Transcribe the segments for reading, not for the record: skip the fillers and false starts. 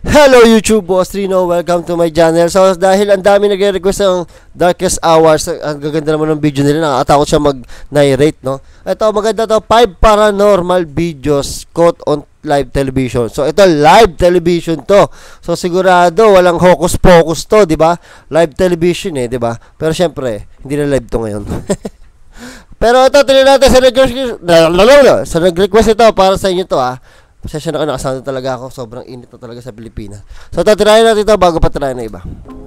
Hello YouTube, Boss Rino. Welcome to my channel. So dahil ang dami nagre-request ng Darkest Hours, ang gaganda naman ng video nila, nakakatakot siya mag-narrate, no? Ito, maganda to, 5 paranormal videos caught on live television. So ito, live television to. So sigurado walang hocus pocus to, di ba? Live television di ba? Pero syempre, hindi na live to ngayon. Pero ito, tingnan natin sa nag-request ito para sa inyo to, Pasensya na nakasando talaga ako. Sobrang init na talaga sa Pilipinas. So, tirahin natin ito bago pa tirahin na iba.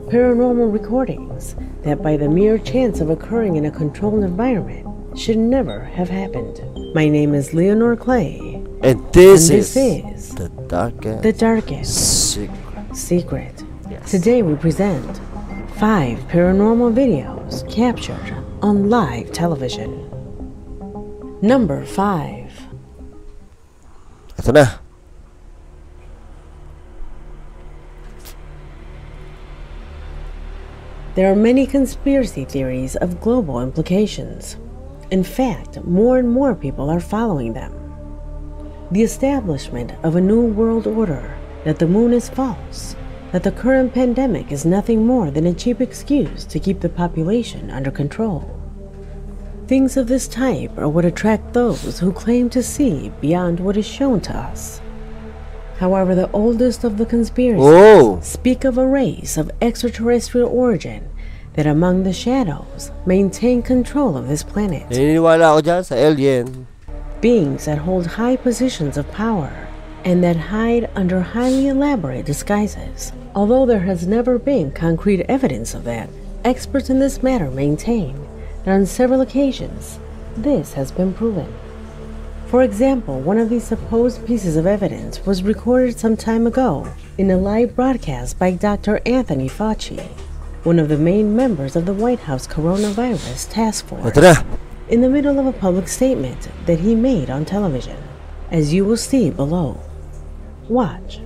Paranormal recordings that by the mere chance of occurring in a controlled environment should never have happened. My name is Leonor Clay. And this is the darkest secret. Yes. Today we present 5 paranormal videos captured on live television. Number 5. Ito na. There are many conspiracy theories of global implications. In fact, more and more people are following them. The establishment of a new world order, that the moon is false, that the current pandemic is nothing more than a cheap excuse to keep the population under control. Things of this type are what attract those who claim to see beyond what is shown to us. However, the oldest of the conspiracies speak of a race of extraterrestrial origin that among the shadows maintain control of this planet. Naniniwala ako dyan sa alien. Beings that hold high positions of power and that hide under highly elaborate disguises. Although there has never been concrete evidence of that, experts in this matter maintain that on several occasions, this has been proven. For example, one of these supposed pieces of evidence was recorded some time ago in a live broadcast by Dr. Anthony Fauci, one of the main members of the White House Coronavirus Task Force, in the middle of a public statement that he made on television, as you will see below. Watch.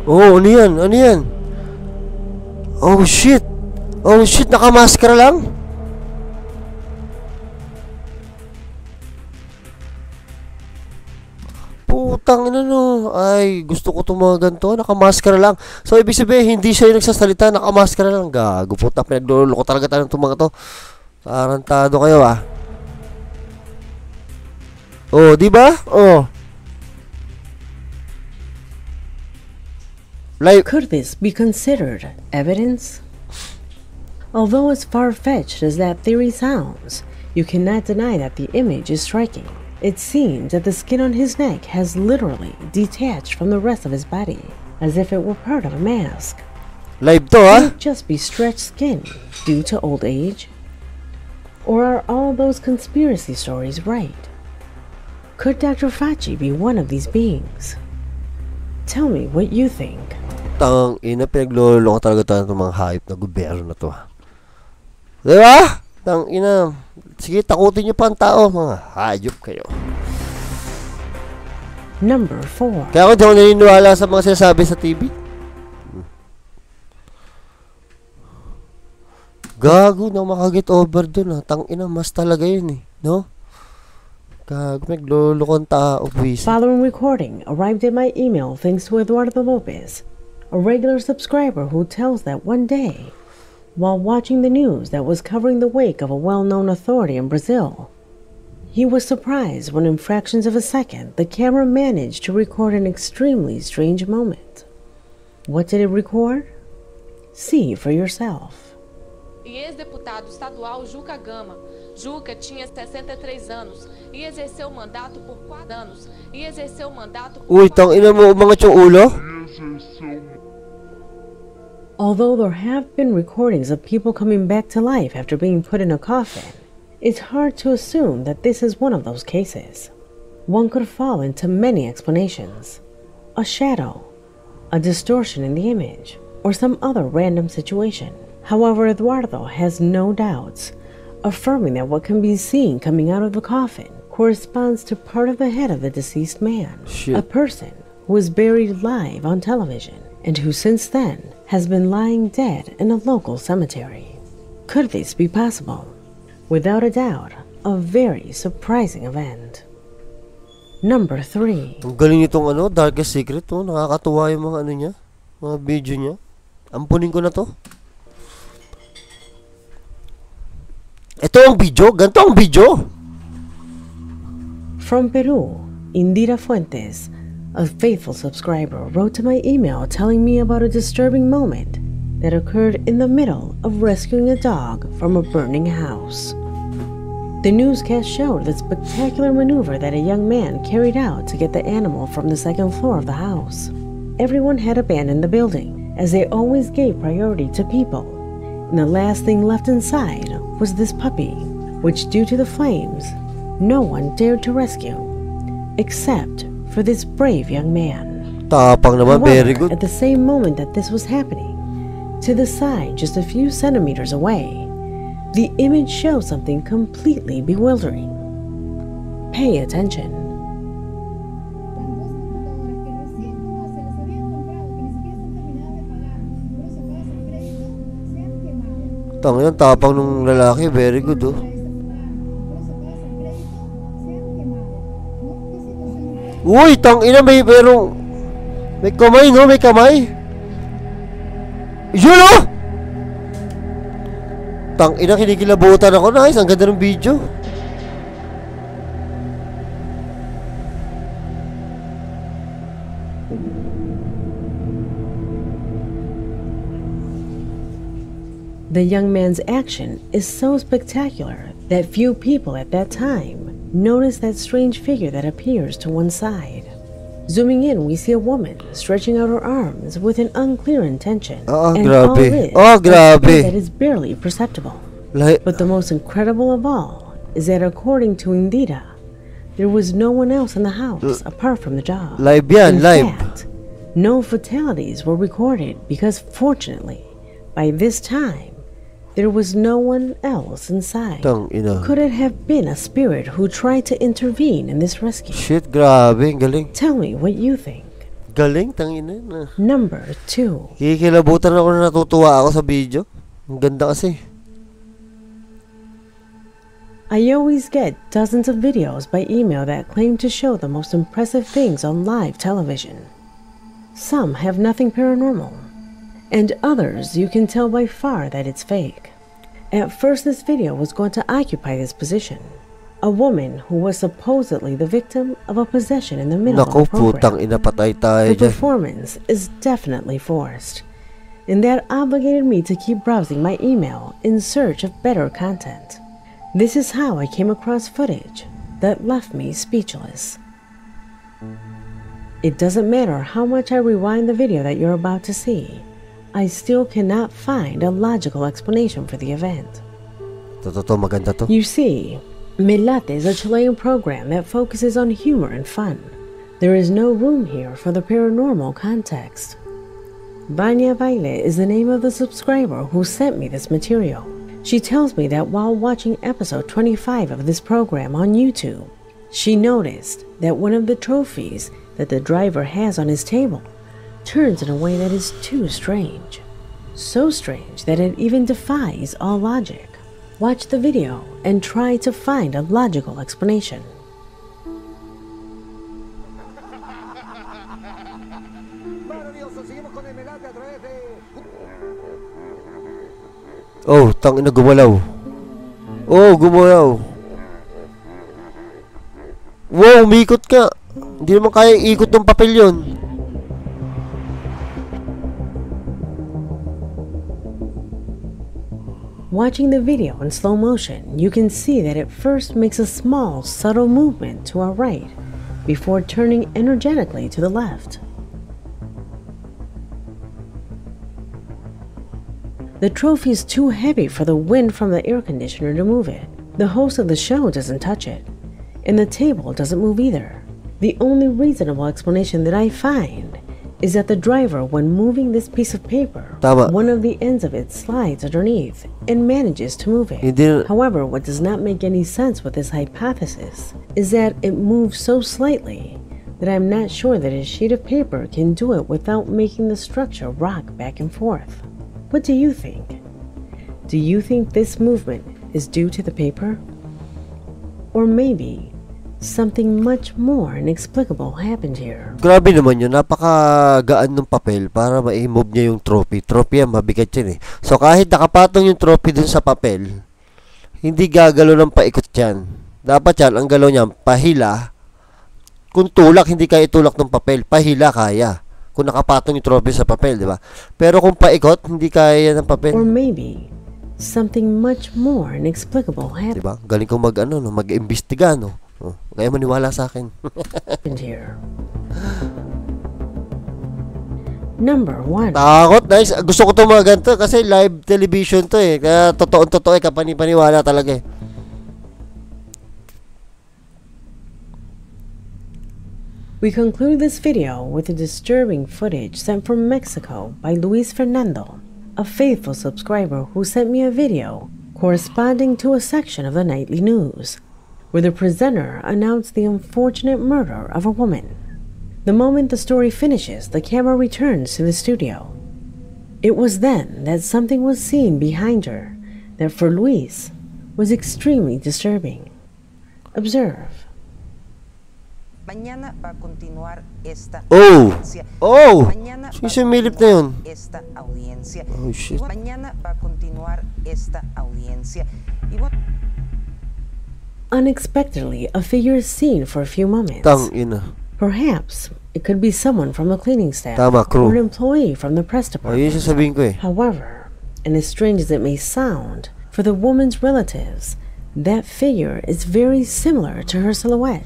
Oh, ano yan? Ano yan? Oh, shit. Oh, shit. Nakamaskara lang? Putang ina no. Ay, gusto ko tumawa ganito. Nakamaskara lang. So, ibig sabihin, hindi siya yung nagsasalita. Nakamaskara lang. Gago. Puta, pinagluloko talaga tayo ng tumanga to. Tarantado kayo, Oh, di ba? Oh. Could this be considered evidence? Although as far-fetched as that theory sounds, you cannot deny that the image is striking. It seems that the skin on his neck has literally detached from the rest of his body, as if it were part of a mask. Live to, Could it just be stretched skin due to old age? Or are all those conspiracy stories right? Could Dr. Fauci be one of these beings? Tell me what you think. Tang ina, pinagloloko talaga tayo ng mga hype na gobyerno na to. Diba? Tang ina. Sige, takutin nyo pa ang tao. Mga hayop kayo. Number 4. Kaya ako di ako naniniwala sa mga sinasabi sa TV. Gago na makaget over dun Tang ina, mas talaga yun no? Following recording arrived in my email thanks to Eduardo Lopez, a regular subscriber who tells that one day, while watching the news that was covering the wake of a well-known authority in Brazil, he was surprised when in fractions of a second the camera managed to record an extremely strange moment. What did it record? See for yourself. E ex-deputado estadual Juca Gama. Juca tinha 63 anos e exerceu o mandato por 4 anos. Uy, tang ina mo, umangat yung ulo? Although there have been recordings of people coming back to life after being put in a coffin, it's hard to assume that this is one of those cases. One could fall into many explanations. A shadow, a distortion in the image, or some other random situation. However, Eduardo has no doubts, affirming that what can be seen coming out of the coffin corresponds to part of the head of the deceased man, a person who was buried live on television and who since then has been lying dead in a local cemetery. Could this be possible? Without a doubt, a very surprising event. Number 3. Ang galing nitong Darkest Secret, nakakatuwa yung mga niya, mga video niya. Ampunin ko na to. Ito ang video, ganito ang video. From Peru, Indira Fuentes, a faithful subscriber, wrote to my email telling me about a disturbing moment that occurred in the middle of rescuing a dog from a burning house. The newscast showed the spectacular maneuver that a young man carried out to get the animal from the second floor of the house. Everyone had abandoned the building, as they always gave priority to people, and the last thing left inside was this puppy, which due to the flames, no one dared to rescue, except for this brave young man. Tapang naman, very However, good. at the same moment that this was happening, to the side just a few centimeters away, the image shows something completely bewildering. Pay attention. Tangina, tapang nung lalaki, very good Uy, tangina, may kamay, no? May kamay. Yun, Tangina, kinikilabutan ako. Nice, ang ganda ng video. The young man's action is so spectacular that few people at that time notice that strange figure that appears to one side. Zooming in, we see a woman stretching out her arms with an unclear intention. And all this that is barely perceptible. But the most incredible of all is that according to Indira, there was no one else in the house apart from the dog. Live yan, live. In fact, no fatalities were recorded because fortunately, by this time, there was no one else inside. Could it have been a spirit who tried to intervene in this rescue? Shit, grabe, galing. Tell me what you think. Galing, tangina. Number 2. Kikilabutan ako na natutuwa ako sa video. Ang ganda kasi. I always get dozens of videos by email that claim to show the most impressive things on live television. Some have nothing paranormal, and others you can tell by far that it's fake. At first, this video was going to occupy this position. A woman who was supposedly the victim of a possession in the middle of the program. The performance is definitely forced, and that obligated me to keep browsing my email in search of better content. This is how I came across footage that left me speechless. It doesn't matter how much I rewind the video that you're about to see, I still cannot find a logical explanation for the event. You see, Me Late is a Chilean program that focuses on humor and fun. There is no room here for the paranormal context. Vanya Baile is the name of the subscriber who sent me this material. She tells me that while watching episode 25 of this program on YouTube, she noticed that one of the trophies that the driver has on his table turns in a way that is too strange. So strange that it even defies all logic. Watch the video and try to find a logical explanation. Oh, tangina, gumalaw. Oh, gumalaw. Wow, umikot ka. Hindi naman kaya ikot ng papel yun. Watching the video in slow motion, you can see that it first makes a small, subtle movement to our right before turning energetically to the left. The trophy is too heavy for the wind from the air conditioner to move it. The host of the show doesn't touch it, and the table doesn't move either. The only reasonable explanation that I find is that the driver, when moving this piece of paper, one of the ends of it slides underneath and manages to move it. However, what does not make any sense with this hypothesis is that it moves so slightly that I'm not sure that a sheet of paper can do it without making the structure rock back and forth. What do you think? Do you think this movement is due to the paper? Or maybe something much more inexplicable happened here. Grabe naman yun. Napakagaan ng papel para ma-move niya yung trophy. Trophy yan, mabigat yun eh. So kahit nakapatong yung trophy dun sa papel, hindi gagalaw ng paikot yan. Dapat yan, ang galaw niya, pahila. Kung tulak, hindi kaya itulak ng papel. Pahila, kaya. Kung nakapatong yung trophy sa papel, di ba? Pero kung paikot, hindi kaya ng papel. Or maybe something much more inexplicable happened. Di ba? Galing ko mag-imbestiga, no? Oh, kaya maniwala sa akin. Here. Number 1. Takot, nice. Gusto ko itong mga ganito kasi live television to eh. Kaya totoo-totoo eh, kapani-paniwala talaga eh. We conclude this video with a disturbing footage sent from Mexico by Luis Fernando, a faithful subscriber who sent me a video corresponding to a section of the nightly news, where the presenter announced the unfortunate murder of a woman. The moment the story finishes, the camera returns to the studio. It was then that something was seen behind her that for Luis was extremely disturbing. Observe. Mañana va a continuar esta audiencia. Oh! Mañana Sumilip na yun. Esta audiencia. Oh, shit. Mañana va a continuar esta audiencia. Unexpectedly, a figure is seen for a few moments. Tang-ina. Perhaps it could be someone from the cleaning staff Tama, crew. or an employee from the press Oh, department. yun sasabihin ko eh. However, and as strange as it may sound, for the woman's relatives, that figure is very similar to her silhouette,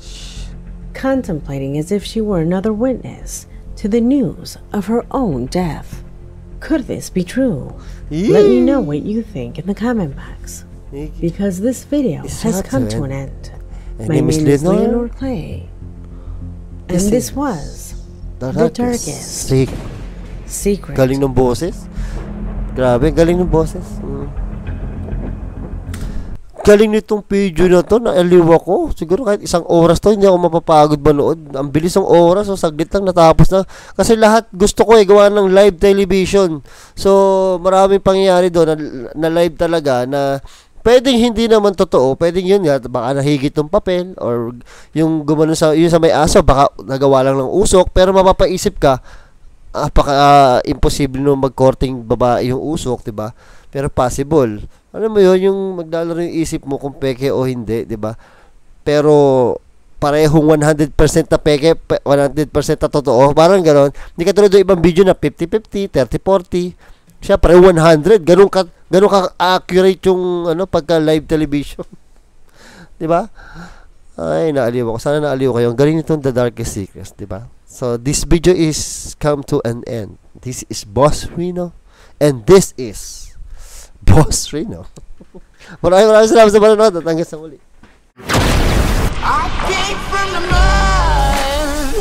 contemplating as if she were another witness to the news of her own death. Could this be true? Let me know what you think in the comment box, because this video has come to an end. My name is Leonor Clay, and this was The Darkest Secret. Galing ng boses. Grabe, galing ng boses. Galing nitong video na to, naaliw ako. Siguro kahit isang oras to, hindi ako mapapagod manood. Ang bilis ng oras, so saglit lang natapos na. Kasi lahat gusto ko gawa ng live television. So, maraming pangyayari doon na live talaga na pwedeng hindi naman totoo. Pwedeng yun nga, baka nahigit ng papel or yung gumano sa, yun sa may aso, baka nagawa lang ng usok. Pero mapapaisip ka, imposible nung magkorting babae yung usok, diba? Pero possible. Alam mo yun, yung maglalaro yung isip mo kung peke o hindi, di ba? Pero parehong 100% na peke, 100% na totoo, parang gano'n. Hindi ka tulad yung ibang video na 50-50, 30-40. Siya pareho 100. Ganun ka accurate yung pagka live television. Di ba? Ay, naaliw ako. Sana naaliw kayo. Ang galing nitong The Darkest Secrets, di ba? So, this video is come to an end. This is Boss Reno. And this is Boss Reno. Maraming salamat sa panonood at hanggang sa muli. I came from the mud.